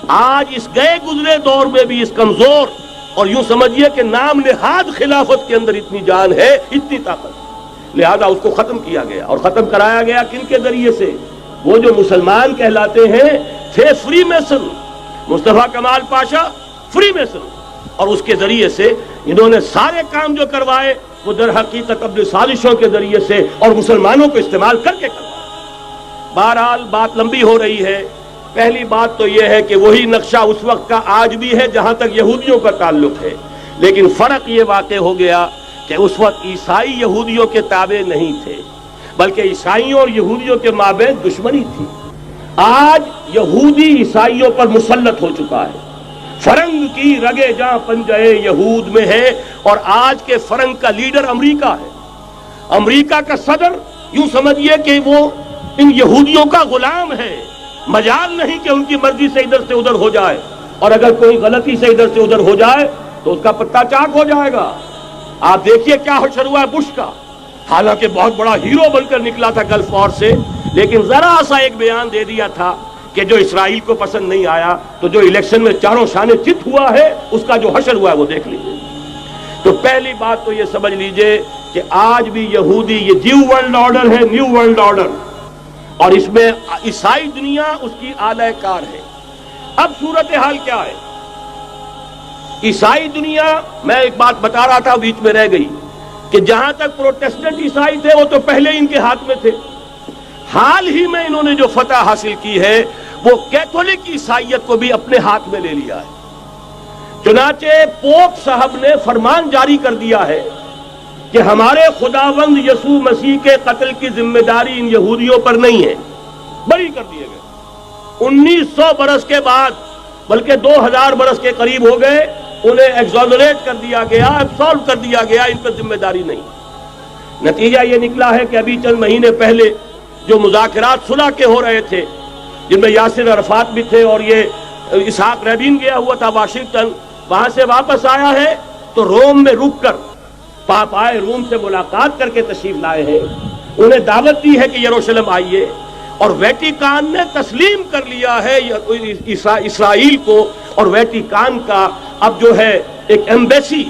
آج اس گئے گزرے دور میں بھی اس کمزور اور یوں سمجھیے کہ نام نہاد خلافت کے اندر اتنی جان ہے، اتنی طاقت، لہذا اس کو ختم کیا گیا۔ اور ختم کرایا گیا کن کے ذریعے سے؟ وہ جو مسلمان کہلاتے ہیں تھے فری میسن، مصطفیٰ کمال پاشا فری میسن، اور اس کے ذریعے سے انہوں نے سارے کام جو کروائے وہ در حقیقت اپنے سازشوں کے ذریعے سے اور مسلمانوں کو استعمال کر کے کروائے۔ بہرحال بات لمبی ہو رہی ہے۔ پہلی بات تو یہ ہے کہ وہی نقشہ اس وقت کا آج بھی ہے جہاں تک یہودیوں کا تعلق ہے، لیکن فرق یہ واقع ہو گیا کہ اس وقت عیسائی یہودیوں کے تابع نہیں تھے، بلکہ عیسائیوں اور یہودیوں کے مابین دشمنی تھی۔ آج یہودی عیسائیوں پر مسلط ہو چکا ہے، فرنگ کی رگے جاں پنجے یہود میں ہے، اور آج کے فرنگ کا لیڈر امریکہ ہے۔ امریکہ کا صدر یوں سمجھیے کہ وہ ان یہودیوں کا غلام ہے، مجال نہیں کہ ان کی مرضی سے ادھر سے ادھر ہو جائے، اور اگر کوئی غلطی سے ادھر سے ادھر ہو جائے تو اس کا پتہ چاک ہو جائے گا۔ آپ دیکھیے کیا حشر ہوا ہے بش کا، حالانکہ بہت بڑا ہیرو بن کر نکلا تھا گلف وار سے، لیکن ذرا سا ایک بیان دے دیا تھا کہ جو اسرائیل کو پسند نہیں آیا، تو جو الیکشن میں چاروں شانے چت ہوا ہے اس کا جو حشر ہوا ہے وہ دیکھ لیجیے۔ تو پہلی بات تو یہ سمجھ لیجیے کہ آج بھی یہودی، یہ نیو ورلڈ آرڈر ہے، نیو ورلڈ آرڈر، اور اس میں عیسائی دنیا اس کی اعلی کار ہے۔ اب صورتحال کیا ہے؟ عیسائی دنیا، میں ایک بات بتا رہا تھا بیچ میں رہ گئی، کہ جہاں تک پروٹیسٹنٹ عیسائی تھے وہ تو پہلے ان کے ہاتھ میں تھے، حال ہی میں انہوں نے جو فتح حاصل کی ہے وہ کیتھولک عیسائیت کو بھی اپنے ہاتھ میں لے لیا ہے۔ چنانچہ پوپ صاحب نے فرمان جاری کر دیا ہے کہ ہمارے خداوند یسوع مسیح کے قتل کی ذمہ داری ان یہودیوں پر نہیں ہے، بری کر دیے گئے۔ 1900 برس کے بعد، بلکہ 2000 برس کے قریب ہو گئے، انہیں ایگزونریٹ کر دیا گیا، ایبسالو کر دیا گیا، ان پر ذمہ داری نہیں۔ نتیجہ یہ نکلا ہے کہ ابھی چند مہینے پہلے جو مذاکرات صلح کے ہو رہے تھے، جن میں یاسر عرفات بھی تھے اور یہ اسحاق رابین گیا ہوا تھا واشنگٹن، وہاں سے واپس آیا ہے تو روم میں رک کر پاپائے روم سے ملاقات کر کے تشریف لائے ہیں، انہیں دعوت دی ہے کہ یروشلم آئیے، اور ویٹیکان نے تسلیم کر لیا ہے اسرائیل کو، اور ویٹیکان کا اب جو ہے ایک ایمبیسی،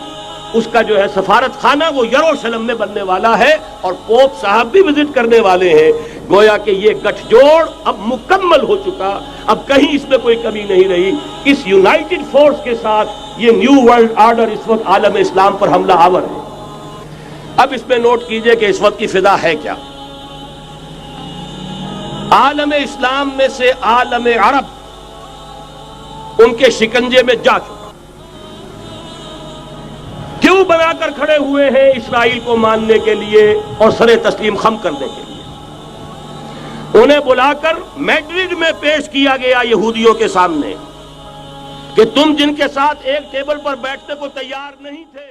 اس کا جو ہے سفارت خانہ وہ یروشلم میں بننے والا ہے، اور پوپ صاحب بھی وزٹ کرنے والے ہیں۔ گویا کہ یہ گٹھ جوڑ اب مکمل ہو چکا، اب کہیں اس میں کوئی کمی نہیں رہی۔ اس یونائٹڈ فورس کے ساتھ یہ نیو ورلڈ آرڈر اس وقت عالم اسلام پر حملہ آور ہے۔ اب اس میں نوٹ کیجئے کہ اس وقت کی فضا ہے کیا۔ عالم اسلام میں سے عالم عرب ان کے شکنجے میں جا چکا، کیوں بنا کر کھڑے ہوئے ہیں اسرائیل کو ماننے کے لیے اور سر تسلیم خم کرنے کے لیے۔ انہیں بلا کر میڈرڈ میں پیش کیا گیا یہودیوں کے سامنے کہ تم جن کے ساتھ ایک ٹیبل پر بیٹھنے کو تیار نہیں تھے،